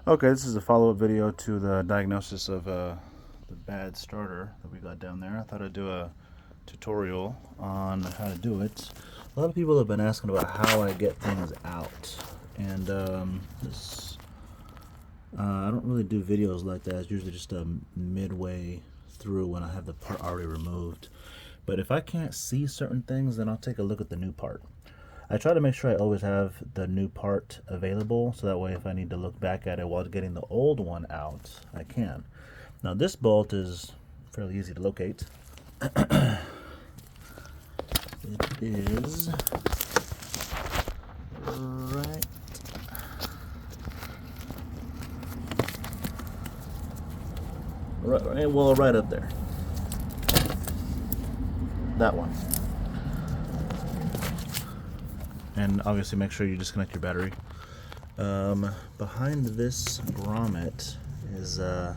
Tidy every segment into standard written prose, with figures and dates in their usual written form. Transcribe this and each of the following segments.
Okay, this is a follow-up video to the diagnosis of the bad starter that we got down there. I thought I'd do a tutorial on how to do it. A lot of people have been asking about how I get things out, and I don't really do videos like that. It's usually just midway through when I have the part already removed. But if I can't see certain things, then I'll take a look at the new part. I try to make sure I always have the new part available, so that way if I need to look back at it while getting the old one out, I can. Now this bolt is fairly easy to locate. It is right up there. That one. And obviously make sure you disconnect your battery. Behind this grommet is the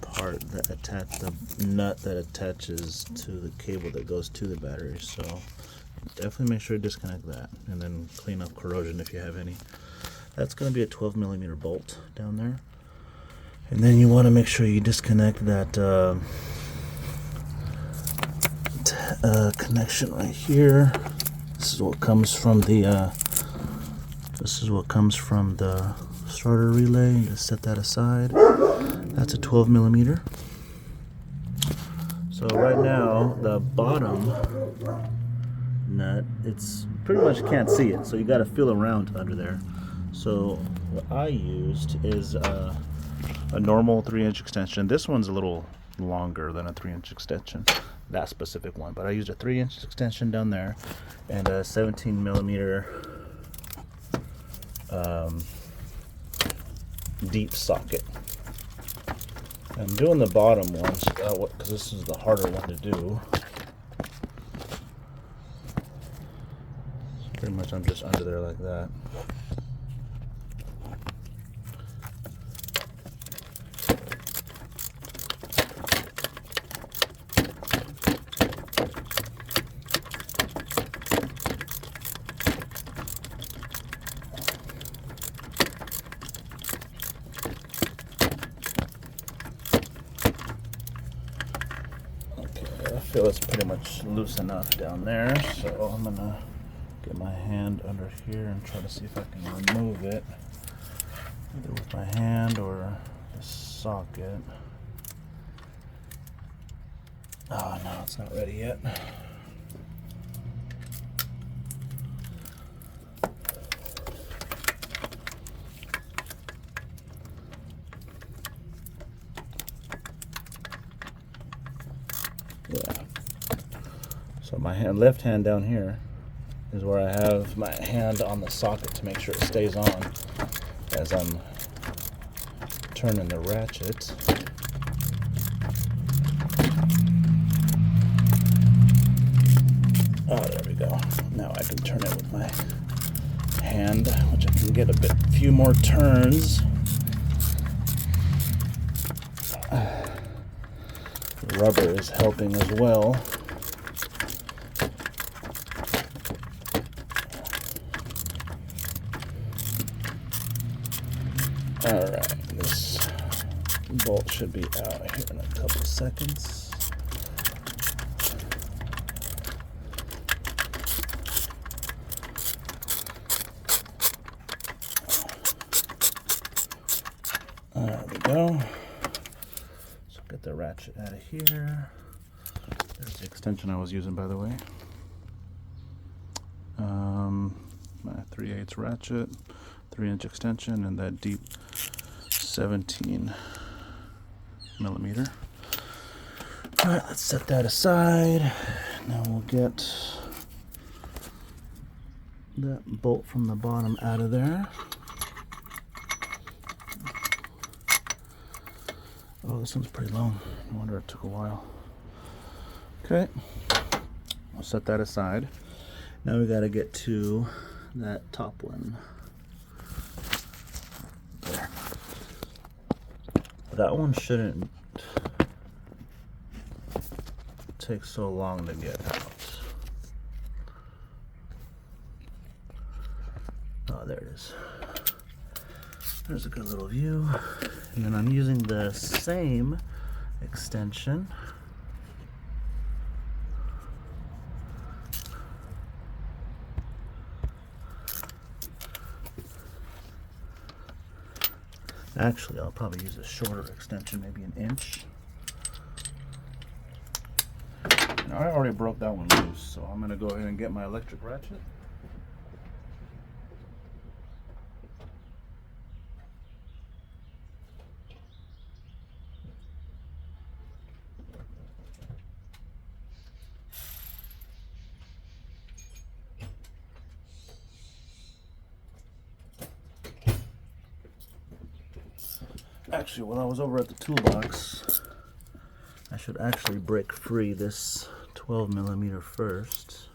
part that the nut that attaches to the cable that goes to the battery. So definitely make sure to disconnect that, and then clean up corrosion if you have any. That's going to be a 12mm bolt down there. And then you want to make sure you disconnect that connection right here. This is what comes from the starter relay. Just set that aside. That's a 12mm. So right now the bottom nut, it's pretty much can't see it, so you got to feel around under there. So what I used is a normal 3-inch extension. This one's a little longer than a 3-inch extension, that specific one, but I used a 3-inch extension down there and a 17mm deep socket. I'm doing the bottom one because this is the harder one to do. So pretty much I'm just under there like that. I feel it's pretty much loose enough down there, so I'm gonna get my hand under here and try to see if I can remove it, either with my hand or the socket. Oh no, it's not ready yet. Yeah. So my left hand down here is where I have my hand on the socket to make sure it stays on as I'm turning the ratchet. Oh, there we go. Now I can turn it with my hand, which I can get a few more turns. The rubber is helping as well. Alright, this bolt should be out here in a couple seconds. There we go. So get the ratchet out of here. There's the extension I was using, by the way. My 3/8 ratchet, 3-inch extension, and that deep 17mm. Alright, let's set that aside. Now we'll get that bolt from the bottom out of there. Oh, this one's pretty long. No wonder it took a while. Okay, I'll set that aside. Now we got to get to that top one. There. That one shouldn't take so long to get out. Oh, there it is. There's a good little view. And then I'm using the same extension. Actually, I'll probably use a shorter extension, maybe an inch. And I already broke that one loose, so I'm going to go ahead and get my electric ratchet. Actually, while I was over at the toolbox, I should actually break free this 12 millimeter first.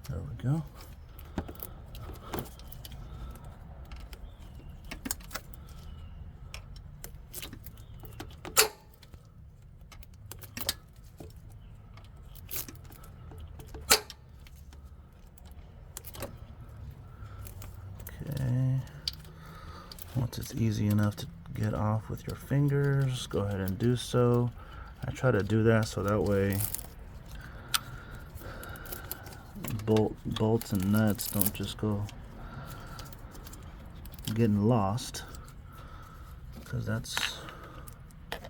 There we go. Okay. Once it's easy enough to get off with your fingers, go ahead and do so. I try to do that so that way bolts and nuts don't just go getting lost, because that's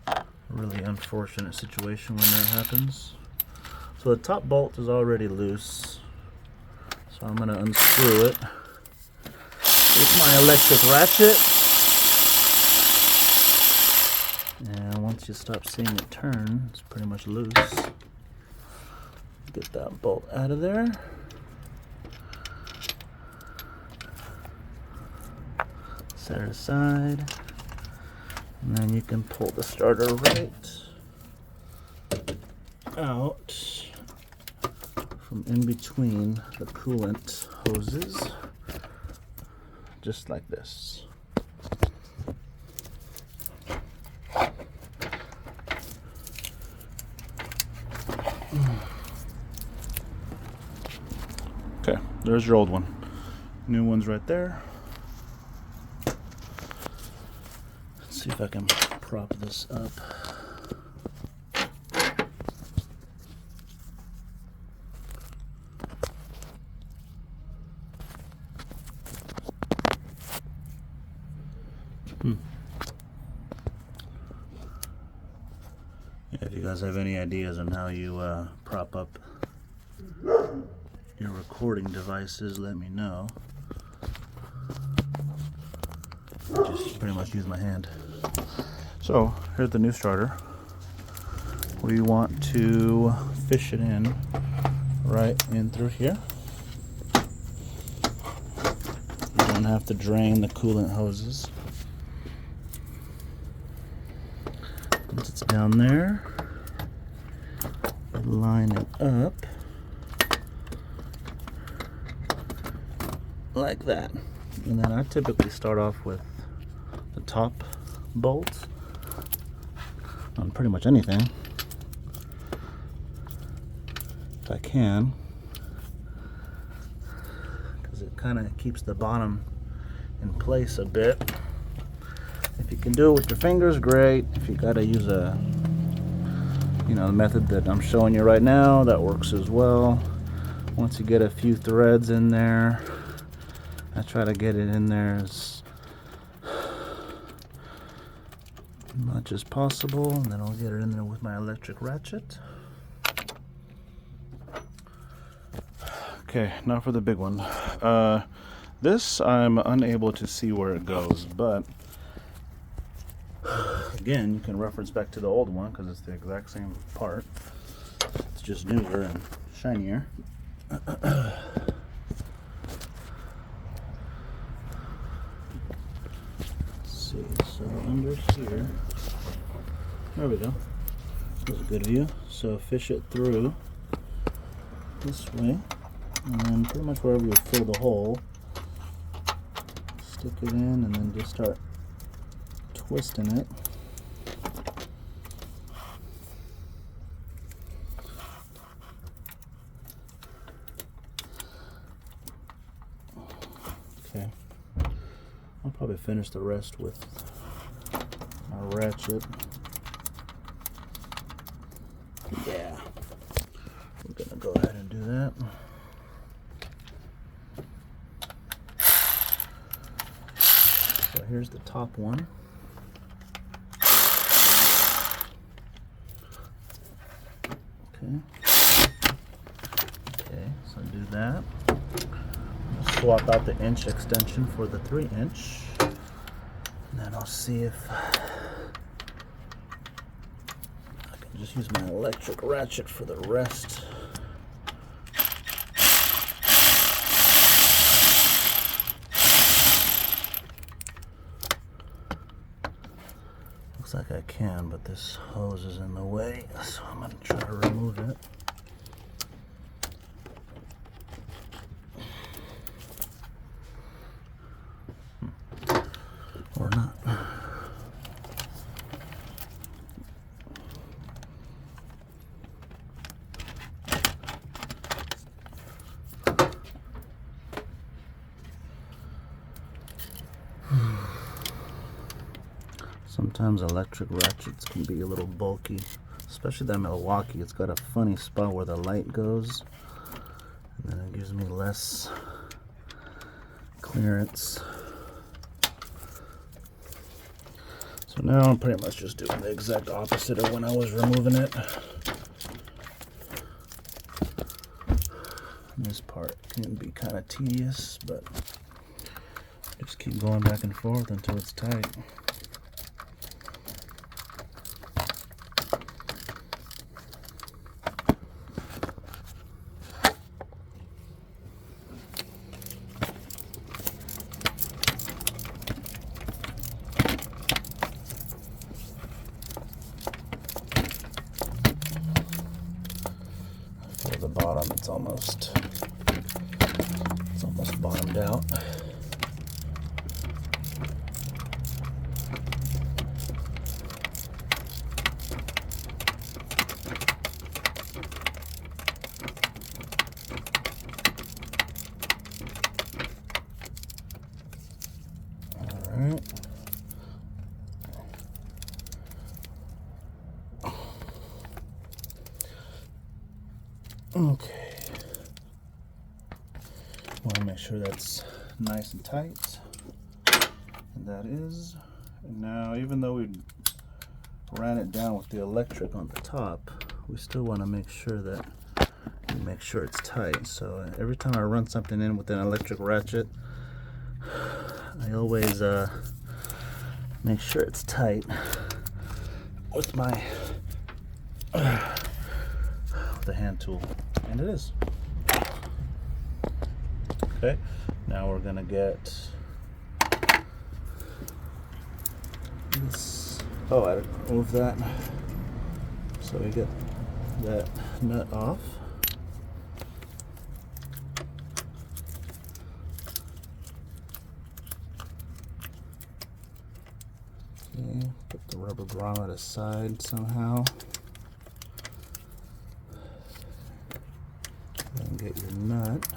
a really unfortunate situation when that happens. So the top bolt is already loose, so I'm going to unscrew it with my electric ratchet. And once you stop seeing it turn, it's pretty much loose. Get that bolt out of there. Set it aside. And then you can pull the starter right out from in between the coolant hoses, just like this. Okay, there's your old one. New one's right there. Let's see if I can prop this up. If you guys have any ideas on how you prop up your recording devices, let me know. Just pretty much use my hand. So here's the new starter. We want to fish it in right in through here. You don't have to drain the coolant hoses. Once it's down there, line it up like that. And then I typically start off with the top bolt on pretty much anything, if I can, because it kind of keeps the bottom in place a bit. If you can do it with your fingers, great. If you gotta use the method that I'm showing you right now, that works as well. Once you get a few threads in there, I try to get it in there as much as possible, and then I'll get it in there with my electric ratchet. Okay, now for the big one. This I'm unable to see where it goes, but again, you can reference back to the old one because it's the exact same part. It's just newer and shinier. Let's see, so under here, there we go. That's a good view. So fish it through this way, and then pretty much wherever you fill the hole, stick it in, and then just start twisting it. Okay. I'll probably finish the rest with my ratchet. Yeah. We're gonna go ahead and do that. So here's the top one. Okay. Okay, so do that. Swap out the inch extension for the 3-inch. And then I'll see if I can just use my electric ratchet for the rest. Looks like I can, but this hose is in the way, so I'm going to try to remove it. Or not. Sometimes electric ratchets can be a little bulky, especially that Milwaukee. It's got a funny spot where the light goes, and then it gives me less clearance. So now I'm pretty much just doing the exact opposite of when I was removing it. This part can be kind of tedious, but just keep going back and forth until it's tight. For the bottom, it's almost bottomed out. All right. Okay. Want to make sure that's nice and tight. And that is. And now, even though we ran it down with the electric on the top, we still want to make sure that it's tight. So every time I run something in with an electric ratchet, I always make sure it's tight with my the hand tool, and it is. Okay, now we're gonna get this. Oh, I removed that. So we get that nut off. Okay, put the rubber grommet aside somehow. Then get your nut.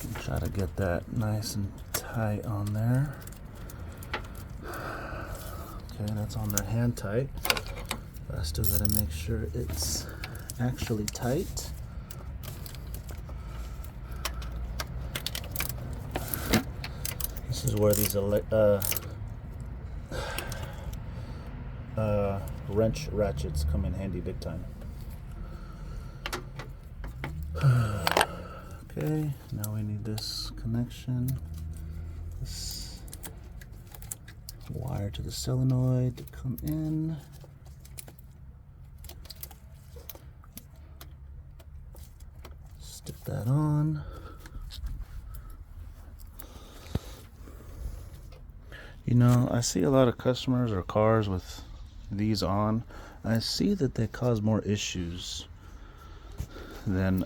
And try to get that nice and tight on there. Okay, that's on there hand tight. But I still gotta make sure it's actually tight. This is where these wrench ratchets come in handy big time. Okay, now we need this connection, this wire to the solenoid to come in. Stick that on. You know, I see a lot of customers or cars with these on. I see that they cause more issues than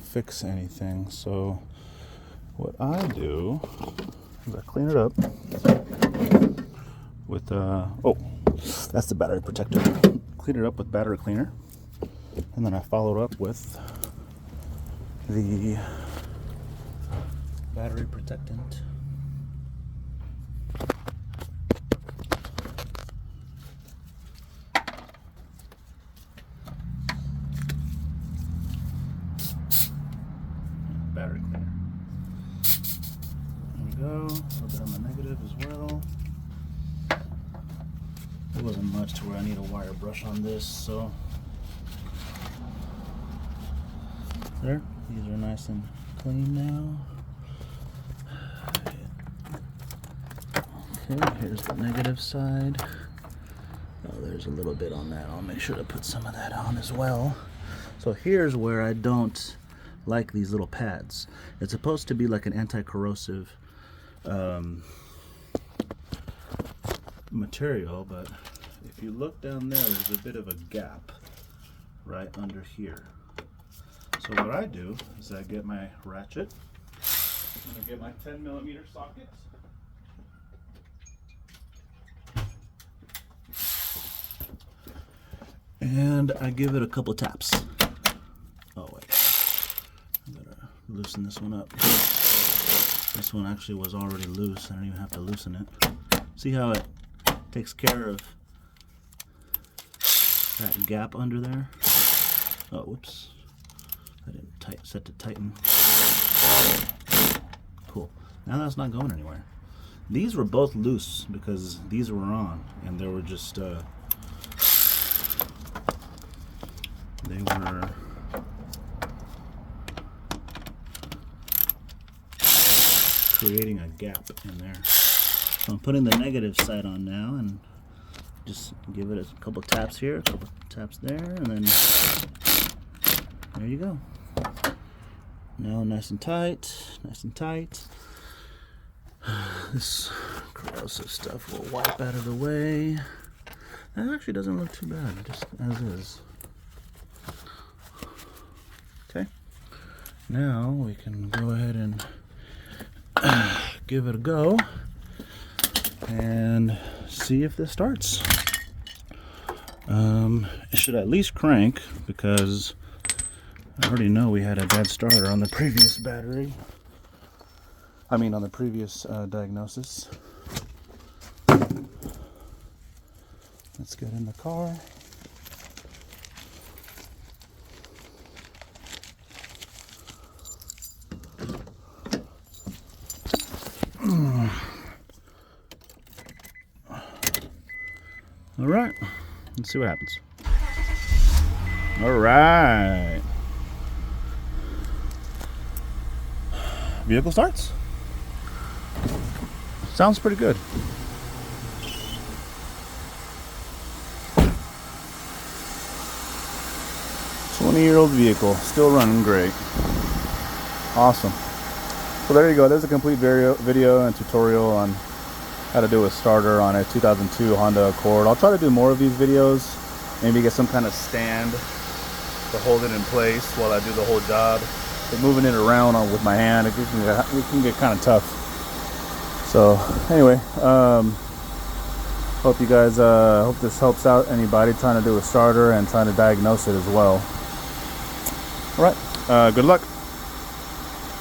fix anything. So what I do is I clean it up with That's the battery protector. Cleaned it up with battery cleaner, and then I followed up with the battery protectant. Battery cleaner. There we go. A little bit on the negative as well. It wasn't much to where I need a wire brush on this, so there. These are nice and clean now. Okay, here's the negative side. Oh, there's a little bit on that. I'll make sure to put some of that on as well. So here's where I don't like these little pads. It's supposed to be like an anti-corrosive material, but if you look down there, there's a bit of a gap right under here. So what I do is I get my ratchet, I'm gonna get my 10mm socket, and I give it a couple taps. Oh wait, I gotta loosen this one up. This one actually was already loose. I don't even have to loosen it. See how it takes care of that gap under there? Oh, whoops. I didn't set to tighten. Cool. Now that's not going anywhere. These were both loose because these were on, and they were just they were creating a gap in there. So I'm putting the negative side on now, and just give it a couple taps here, a couple taps there, and then there you go. Now nice and tight, nice and tight. This corrosive stuff will wipe out of the way. That actually doesn't look too bad, just as is. Okay, now we can go ahead and give it a go and see if this starts. It should at least crank because I already know we had a bad starter on the previous battery. I mean on the previous diagnosis. Let's get in the car. All right, let's see what happens. All right. Vehicle starts. Sounds pretty good. 20-year-old vehicle, still running great. Awesome. So there you go. There's a complete video and tutorial on how to do a starter on a 2002 Honda Accord. I'll try to do more of these videos. Maybe get some kind of stand to hold it in place while I do the whole job. But moving it around with my hand, it can get kind of tough. So anyway, hope you guys, hope this helps out anybody trying to do a starter and trying to diagnose it as well. All right, good luck.